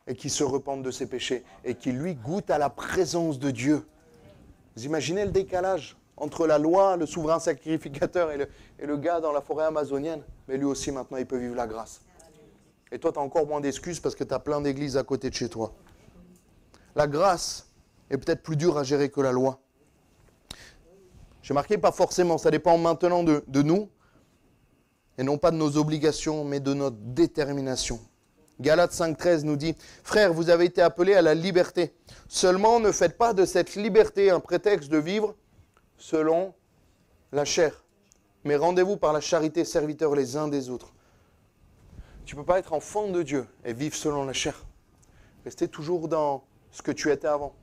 et qui se repente de ses péchés, et qui lui goûte à la présence de Dieu. Vous imaginez le décalage entre la loi, le souverain sacrificateur, et le gars dans la forêt amazonienne? Mais lui aussi, maintenant, il peut vivre la grâce. Et toi, tu as encore moins d'excuses parce que tu as plein d'églises à côté de chez toi. La grâce est peut-être plus dure à gérer que la loi. J'ai marqué pas forcément, ça dépend maintenant de nous, et non pas de nos obligations, mais de notre détermination. Galates 5,13 nous dit, « Frères, vous avez été appelés à la liberté. Seulement, ne faites pas de cette liberté un prétexte de vivre selon la chair. Mais rendez-vous par la charité serviteurs les uns des autres. » Tu ne peux pas être enfant de Dieu et vivre selon la chair. Rester toujours dans ce que tu étais avant.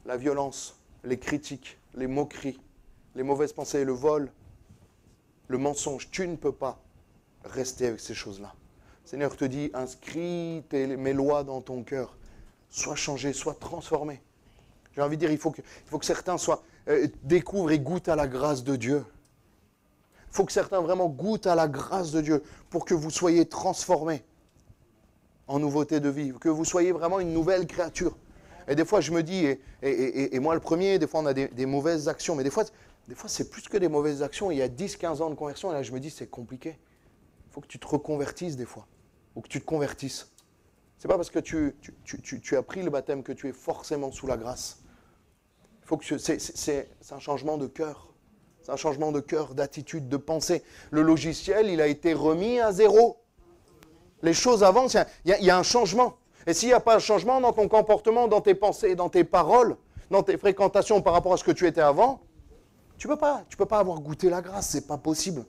La violence, les critiques, les moqueries, les mauvaises pensées, le vol, le mensonge. Tu ne peux pas rester avec ces choses-là. Le Seigneur te dit, inscris mes lois dans ton cœur. Sois changé, sois transformé. J'ai envie de dire, il faut que certains découvrent et goûtent à la grâce de Dieu. Il faut que certains vraiment goûtent à la grâce de Dieu pour que vous soyez transformés en nouveauté de vie, que vous soyez vraiment une nouvelle créature. Et des fois, je me dis, et moi le premier, des fois on a des mauvaises actions, mais des fois c'est plus que des mauvaises actions. Il y a 10-15 ans de conversion, et là je me dis, c'est compliqué. Il faut que tu te reconvertisses des fois, ou que tu te convertisses. Ce n'est pas parce que tu as pris le baptême que tu es forcément sous la grâce. C'est un changement de cœur. C'est un changement de cœur, d'attitude, de pensée. Le logiciel, il a été remis à zéro. Les choses avancent, il y a un changement. Et s'il n'y a pas un changement dans ton comportement, dans tes pensées, dans tes paroles, dans tes fréquentations par rapport à ce que tu étais avant, tu peux pas avoir goûté la grâce, c'est pas possible.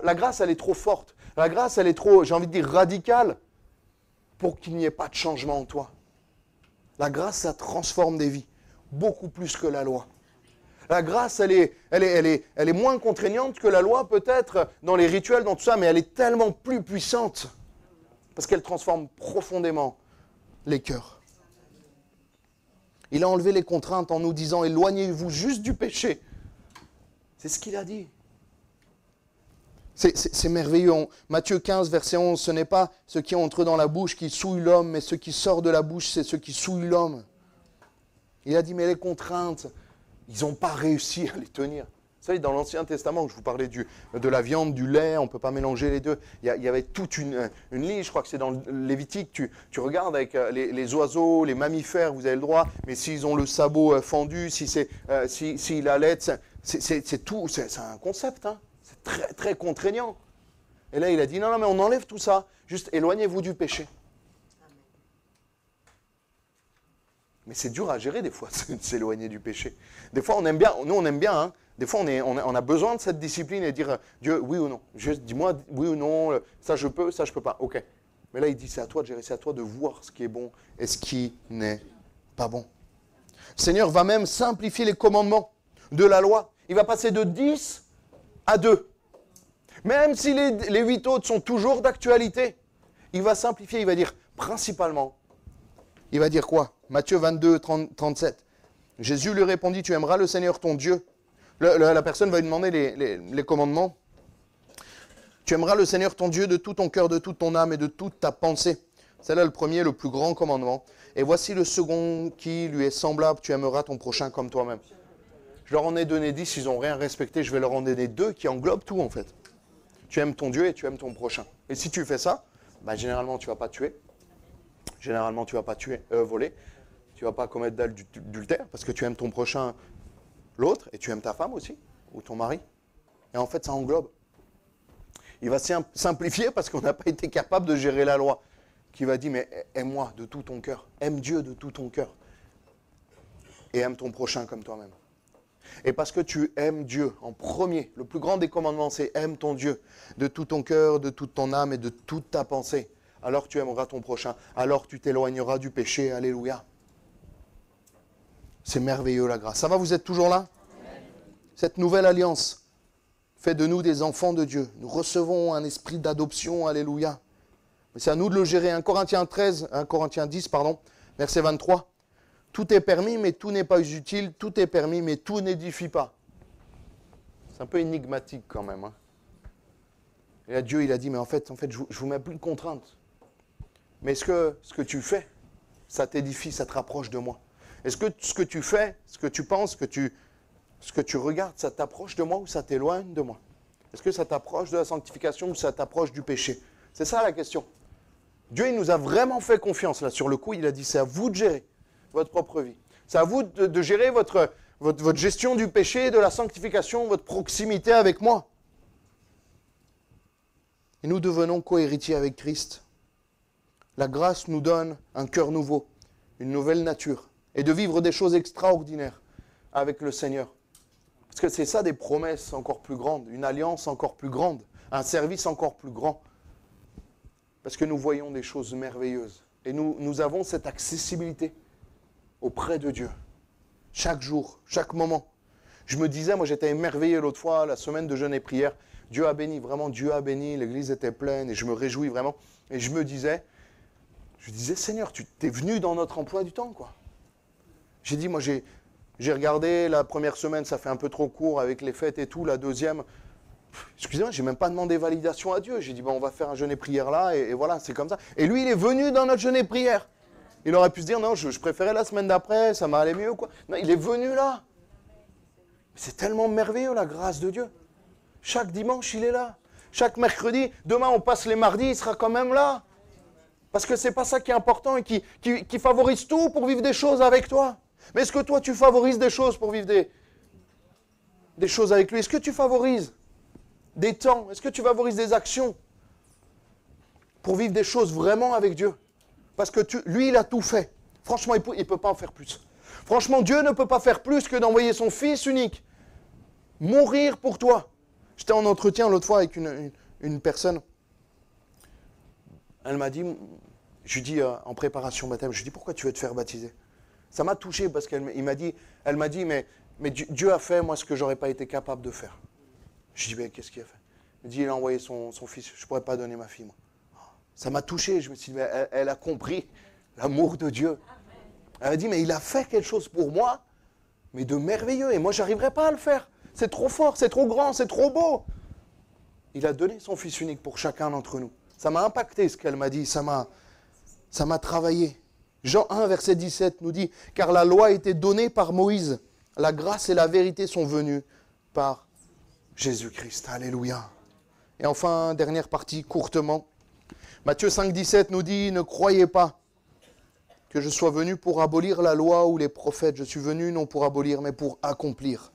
La grâce, elle est trop forte. La grâce, elle est trop, j'ai envie de dire, radicale pour qu'il n'y ait pas de changement en toi. La grâce, ça transforme des vies, beaucoup plus que la loi. La grâce, elle est moins contraignante que la loi, peut-être, dans les rituels, dans tout ça, mais elle est tellement plus puissante parce qu'elle transforme profondément les cœurs. Il a enlevé les contraintes en nous disant « Éloignez-vous juste du péché ». C'est ce qu'il a dit. C'est merveilleux. Matthieu 15, verset 11, ce n'est pas ce qui entre dans la bouche qui souille l'homme, mais ce qui sort de la bouche, c'est ce qui souille l'homme. Il a dit, mais les contraintes, ils n'ont pas réussi à les tenir. Vous savez, dans l'Ancien Testament, où je vous parlais de la viande, du lait, on ne peut pas mélanger les deux. Il y avait toute une ligne, je crois que c'est dans le Lévitique, tu regardes avec les oiseaux, les mammifères, vous avez le droit, mais s'ils ont le sabot fendu, s'ils allaitent, c'est tout, c'est un concept, hein. C'est très, très contraignant. Et là, il a dit, non, mais on enlève tout ça, juste éloignez-vous du péché. Mais c'est dur à gérer des fois, de s'éloigner du péché. Des fois, on aime bien, nous on aime bien, hein. Des fois, on a besoin de cette discipline et dire, Dieu, oui ou non. Juste dis-moi oui ou non, ça je peux pas. Ok. Mais là, il dit, c'est à toi de gérer, c'est à toi de voir ce qui est bon et ce qui n'est pas bon. Le Seigneur va même simplifier les commandements de la loi. Il va passer de 10 à 2. Même si les 8 autres sont toujours d'actualité, il va simplifier, il va dire principalement. Il va dire quoi? Matthieu 22, 37. Jésus lui répondit, tu aimeras le Seigneur ton Dieu. La personne va lui demander les commandements. Tu aimeras le Seigneur ton Dieu de tout ton cœur, de toute ton âme et de toute ta pensée. C'est là le premier, le plus grand commandement. Et voici le second qui lui est semblable, tu aimeras ton prochain comme toi-même. Je leur en ai donné 10, ils n'ont rien respecté, je vais leur en donner 2 qui englobent tout en fait. Tu aimes ton Dieu et tu aimes ton prochain. Et si tu fais ça, bah, généralement tu ne vas pas tuer. Généralement tu ne vas pas voler. Tu ne vas pas commettre d'adultère parce que tu aimes ton prochain, l'autre, et tu aimes ta femme aussi, ou ton mari. Et en fait ça englobe. Il va simplifier parce qu'on n'a pas été capable de gérer la loi. Qui va dire, mais aime-moi de tout ton cœur. Aime Dieu de tout ton cœur. Et aime ton prochain comme toi-même. Et parce que tu aimes Dieu en premier, le plus grand des commandements, c'est aime ton Dieu de tout ton cœur, de toute ton âme et de toute ta pensée. Alors tu aimeras ton prochain. Alors tu t'éloigneras du péché. Alléluia. C'est merveilleux la grâce. Ça va, vous êtes toujours là? Amen. Cette nouvelle alliance fait de nous des enfants de Dieu. Nous recevons un esprit d'adoption. Alléluia. Mais c'est à nous de le gérer. 1 Corinthiens 10, verset 23. Tout est permis, mais tout n'est pas utile. Tout est permis, mais tout n'édifie pas. C'est un peu énigmatique quand même. Hein. Et là, Dieu, il a dit, mais en fait je ne vous mets plus de contraintes. Mais est-ce que ce que tu fais, ça t'édifie, ça te rapproche de moi? Est-ce que ce que tu fais, ce que tu penses, ce que tu regardes, ça t'approche de moi ou ça t'éloigne de moi? Est-ce que ça t'approche de la sanctification ou ça t'approche du péché? C'est ça la question. Dieu, il nous a vraiment fait confiance là. Sur le coup, il a dit, c'est à vous de gérer votre propre vie. C'est à vous de gérer votre gestion du péché, de la sanctification, votre proximité avec moi. Et nous devenons co-héritiers avec Christ. La grâce nous donne un cœur nouveau, une nouvelle nature, et de vivre des choses extraordinaires avec le Seigneur. Parce que c'est ça des promesses encore plus grandes, une alliance encore plus grande, un service encore plus grand. Parce que nous voyons des choses merveilleuses. Et nous avons cette accessibilité auprès de Dieu. Chaque jour, chaque moment. Je me disais, moi j'étais émerveillé l'autre fois, la semaine de jeûne et prière. Dieu a béni, vraiment Dieu a béni, l'église était pleine et je me réjouis vraiment. Et je disais, Seigneur, tu t'es venu dans notre emploi du temps, quoi. J'ai dit, moi j'ai regardé la première semaine, ça fait un peu trop court avec les fêtes et tout. La deuxième, excusez-moi, j'ai même pas demandé validation à Dieu. J'ai dit, on va faire un jeûne et prière là, et voilà, c'est comme ça. Et lui, il est venu dans notre jeûne et prière. Il aurait pu se dire, non, je préférais la semaine d'après, ça m'allait mieux, quoi. Non, il est venu là. C'est tellement merveilleux, la grâce de Dieu. Chaque dimanche, il est là. Chaque mercredi, demain, on passe les mardis, il sera quand même là. Parce que c'est pas ça qui est important et qui favorise tout pour vivre des choses avec toi. Mais est-ce que toi, tu favorises des choses pour vivre des choses avec lui? Est-ce que tu favorises des temps? Est-ce que tu favorises des actions pour vivre des choses vraiment avec Dieu? Parce que lui, il a tout fait. Franchement, il ne peut pas en faire plus. Franchement, Dieu ne peut pas faire plus que d'envoyer son Fils unique mourir pour toi. J'étais en entretien l'autre fois avec une personne. Elle m'a dit, je lui dis en préparation baptême, je lui dis pourquoi tu veux te faire baptiser? Ça m'a touché parce qu'elle m'a dit, mais Dieu a fait moi ce que j'aurais pas été capable de faire. Je lui dis, mais qu'est-ce qu'il a fait? Il me dit, il a envoyé son fils, je ne pourrais pas donner ma fille, moi. Ça m'a touché, je me suis dit, mais elle a compris l'amour de Dieu. Elle a dit, mais il a fait quelque chose pour moi, mais de merveilleux, et moi je n'arriverai pas à le faire. C'est trop fort, c'est trop grand, c'est trop beau. Il a donné son Fils unique pour chacun d'entre nous. Ça m'a impacté ce qu'elle m'a dit, ça m'a travaillé. Jean 1, verset 17 nous dit, « Car la loi a été donnée par Moïse, la grâce et la vérité sont venues par Jésus-Christ. » Alléluia. Et enfin, dernière partie, courtement. Matthieu 5, 17 nous dit, « Ne croyez pas que je sois venu pour abolir la loi ou les prophètes. Je suis venu non pour abolir, mais pour accomplir. »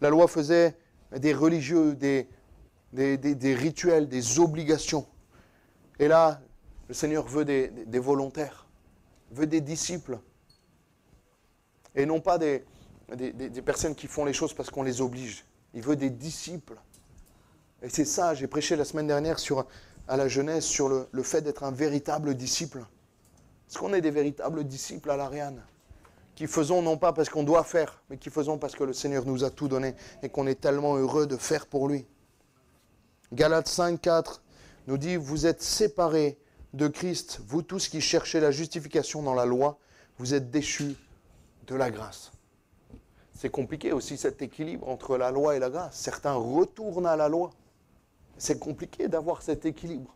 La loi faisait des religieux, des rituels, des obligations. Et là, le Seigneur veut des volontaires, veut des disciples. Et non pas des personnes qui font les choses parce qu'on les oblige. Il veut des disciples. Et c'est ça, j'ai prêché la semaine dernière sur à la jeunesse sur le fait d'être un véritable disciple. Est-ce qu'on est des véritables disciples à l'Ariane, qui faisons non pas parce qu'on doit faire, mais qui faisons parce que le Seigneur nous a tout donné et qu'on est tellement heureux de faire pour lui. Galates 5, 4 nous dit, vous êtes séparés de Christ, vous tous qui cherchez la justification dans la loi, vous êtes déchus de la grâce. C'est compliqué aussi cet équilibre entre la loi et la grâce. Certains retournent à la loi. C'est compliqué d'avoir cet équilibre.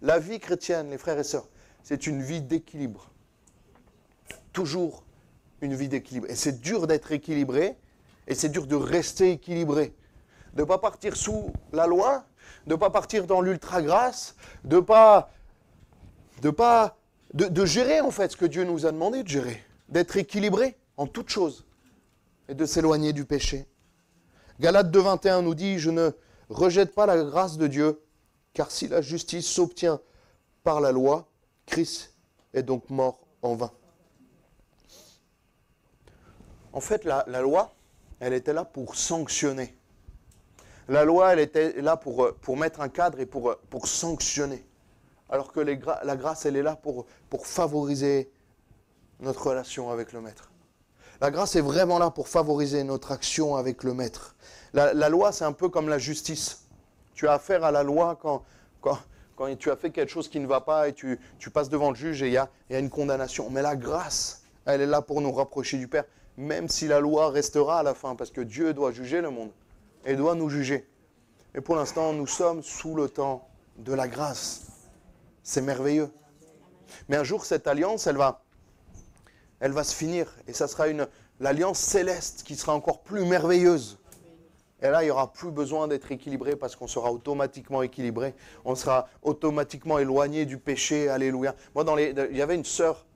La vie chrétienne, les frères et sœurs, c'est une vie d'équilibre. Toujours une vie d'équilibre. Et c'est dur d'être équilibré, et c'est dur de rester équilibré. De ne pas partir sous la loi, de ne pas partir dans l'ultra-grâce, de gérer en fait ce que Dieu nous a demandé de gérer. D'être équilibré en toutes choses et de s'éloigner du péché. Galates 2, 21 nous dit, je ne rejette pas la grâce de Dieu, car si la justice s'obtient par la loi, Christ est donc mort en vain. En fait, la loi, elle était là pour sanctionner. La loi, elle était là pour mettre un cadre et pour sanctionner. Alors que la grâce, elle est là pour favoriser notre relation avec le Maître. La grâce est vraiment là pour favoriser notre action avec le Maître. La loi, c'est un peu comme la justice. Tu as affaire à la loi quand tu as fait quelque chose qui ne va pas et tu passes devant le juge et il y a une condamnation. Mais la grâce, elle est là pour nous rapprocher du Père, même si la loi restera à la fin, parce que Dieu doit juger le monde et doit nous juger. Et pour l'instant, nous sommes sous le temps de la grâce. C'est merveilleux. Mais un jour, cette alliance, elle va se finir. Et ça sera l'alliance céleste qui sera encore plus merveilleuse. Et là, il n'y aura plus besoin d'être équilibré parce qu'on sera automatiquement équilibré. On sera automatiquement éloigné du péché. Alléluia. Moi, il y avait une sœur.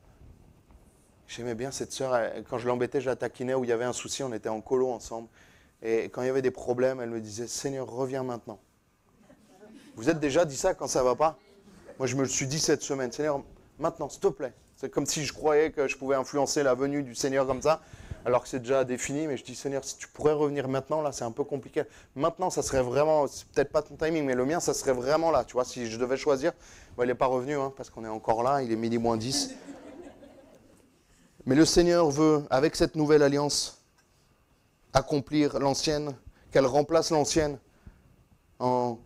J'aimais bien cette sœur. Quand je l'embêtais, je la taquinais. Où il y avait un souci, on était en colo ensemble. Et quand il y avait des problèmes, elle me disait, Seigneur, reviens maintenant. Vous êtes déjà dit ça quand ça ne va pas? Moi, je me le suis dit cette semaine. Seigneur, maintenant, s'il te plaît. C'est comme si je croyais que je pouvais influencer la venue du Seigneur comme ça, alors que c'est déjà défini. Mais je dis, Seigneur, si tu pourrais revenir maintenant, là, c'est un peu compliqué. Maintenant, ça serait vraiment, c'est peut-être pas ton timing, mais le mien, ça serait vraiment là. Tu vois, si je devais choisir, bon, il n'est pas revenu, hein, parce qu'on est encore là, il est midi moins 10. Mais le Seigneur veut, avec cette nouvelle alliance, accomplir l'ancienne, qu'elle remplace l'ancienne en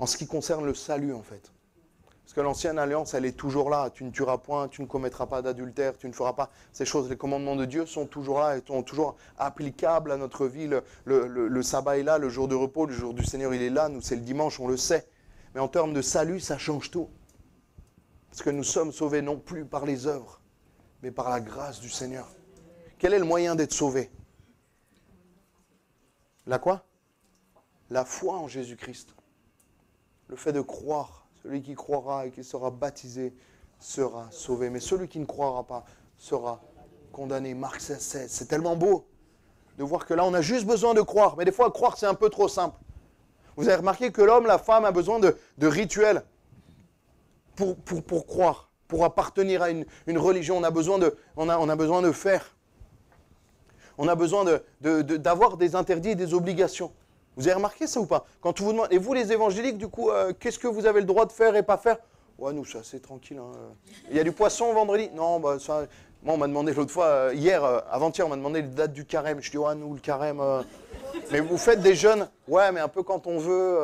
ce qui concerne le salut, en fait. Parce que l'ancienne alliance, elle est toujours là. Tu ne tueras point, tu ne commettras pas d'adultère, tu ne feras pas ces choses. Les commandements de Dieu sont toujours là et sont toujours applicables à notre vie. Le sabbat est là, le jour de repos, le jour du Seigneur, il est là. Nous, c'est le dimanche, on le sait. Mais en termes de salut, ça change tout. Parce que nous sommes sauvés non plus par les œuvres, mais par la grâce du Seigneur. Quel est le moyen d'être sauvé? La quoi? La foi en Jésus-Christ. Le fait de croire. Celui qui croira et qui sera baptisé sera sauvé. Mais celui qui ne croira pas sera condamné. Marc 16, c'est tellement beau de voir que là, on a juste besoin de croire. Mais des fois, croire, c'est un peu trop simple. Vous avez remarqué que l'homme, la femme, a besoin de rituels pour croire, pour appartenir à une religion. On a besoin de faire. On a besoin d'avoir des interdits et des obligations. Vous avez remarqué ça ou pas? Quand on vous demande, et vous les évangéliques, du coup, qu'est-ce que vous avez le droit de faire et pas faire? Ouais, nous, c'est assez tranquille. Hein. Il y a du poisson vendredi? Non, bah ça. Moi, on m'a demandé l'autre fois, avant-hier, on m'a demandé les dates du carême. Je dis, ouais, nous, le carême. Mais vous faites des jeûnes? Ouais, mais un peu quand on veut.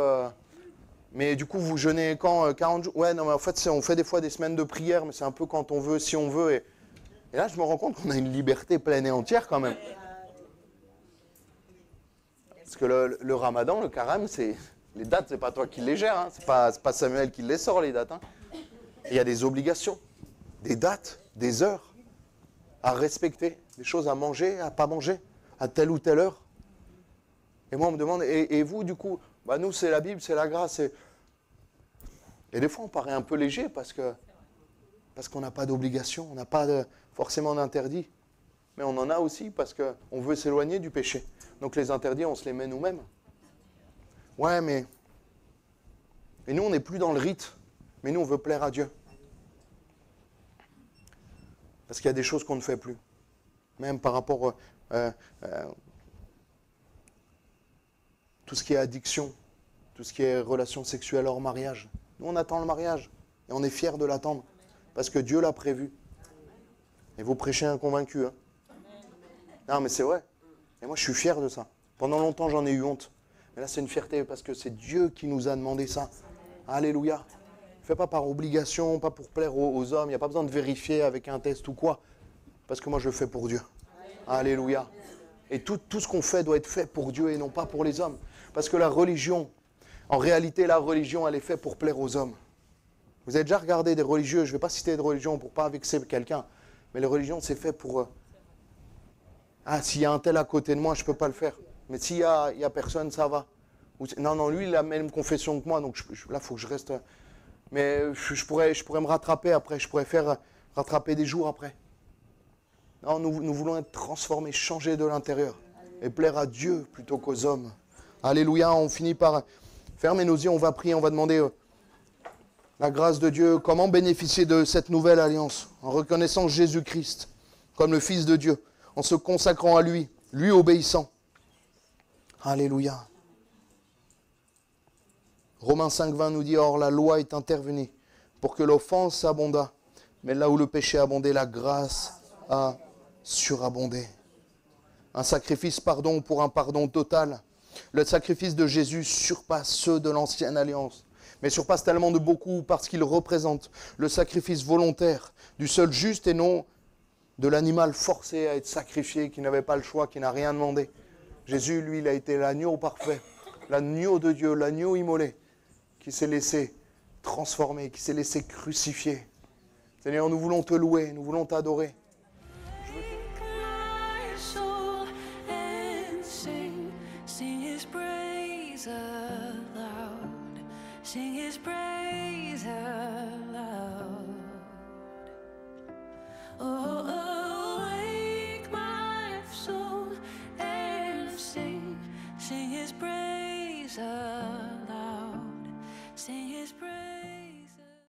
Mais du coup, vous jeûnez quand 40 jours? Ouais, non, mais en fait, on fait des fois des semaines de prière, mais c'est un peu quand on veut, si on veut. Et là, je me rends compte qu'on a une liberté pleine et entière quand même. Parce que le ramadan, le carême, les dates, c'est pas toi qui les gères, hein. C'est pas Samuel qui les sort, les dates. Hein. Il y a des obligations, des dates, des heures à respecter, des choses à manger, à pas manger, à telle ou telle heure. Et moi, on me demande, et vous, du coup, bah nous, c'est la Bible, c'est la grâce. Et des fois, on paraît un peu léger parce qu'on n'a pas d'obligation, on n'a pas forcément d'interdit. Mais on en a aussi parce qu'on veut s'éloigner du péché. Donc les interdits, on se les met nous-mêmes. Ouais, mais... Et nous, on n'est plus dans le rite. Mais nous, on veut plaire à Dieu. Parce qu'il y a des choses qu'on ne fait plus. Même par rapport tout ce qui est addiction, tout ce qui est relation sexuelle hors mariage. Nous, on attend le mariage et on est fiers de l'attendre parce que Dieu l'a prévu. Et vous prêchez un convaincu. Hein. Non, mais c'est vrai. Et moi, je suis fier de ça. Pendant longtemps, j'en ai eu honte. Mais là, c'est une fierté parce que c'est Dieu qui nous a demandé ça. Alléluia. Fais pas par obligation, pas pour plaire aux hommes. Il n'y a pas besoin de vérifier avec un test ou quoi. Parce que moi, je le fais pour Dieu. Alléluia. Et tout ce qu'on fait doit être fait pour Dieu et non pas pour les hommes. Parce que la religion, en réalité, la religion, elle est faite pour plaire aux hommes. Vous avez déjà regardé des religieux, je ne vais pas citer de religion pour ne pas vexer quelqu'un, mais les religions, c'est fait pour... Ah, s'il y a un tel à côté de moi, je ne peux pas le faire. Mais s'il n'y a personne, ça va. Non, lui, il a la même confession que moi, donc là, il faut que je reste... Mais je pourrais me rattraper après, je pourrais faire rattraper des jours après. Non, nous voulons être transformés, changer de l'intérieur et plaire à Dieu plutôt qu'aux hommes. Alléluia, on finit par fermer nos yeux, on va prier, on va demander la grâce de Dieu, comment bénéficier de cette nouvelle alliance en reconnaissant Jésus-Christ comme le Fils de Dieu, en se consacrant à lui, lui obéissant. Alléluia. Romains 5,20 nous dit, or la loi est intervenue pour que l'offense abondât, mais là où le péché abondait, la grâce a surabondé. Un sacrifice pardon pour un pardon total. Le sacrifice de Jésus surpasse ceux de l'ancienne alliance, mais surpasse tellement de beaucoup parce qu'il représente le sacrifice volontaire du seul juste et non de l'animal forcé à être sacrifié, qui n'avait pas le choix, qui n'a rien demandé. Jésus, lui, il a été l'agneau parfait, l'agneau de Dieu, l'agneau immolé, qui s'est laissé transformer, qui s'est laissé crucifier. Seigneur, nous voulons te louer, nous voulons t'adorer. Sing his praise aloud. Oh, awake my soul and sing his praise aloud.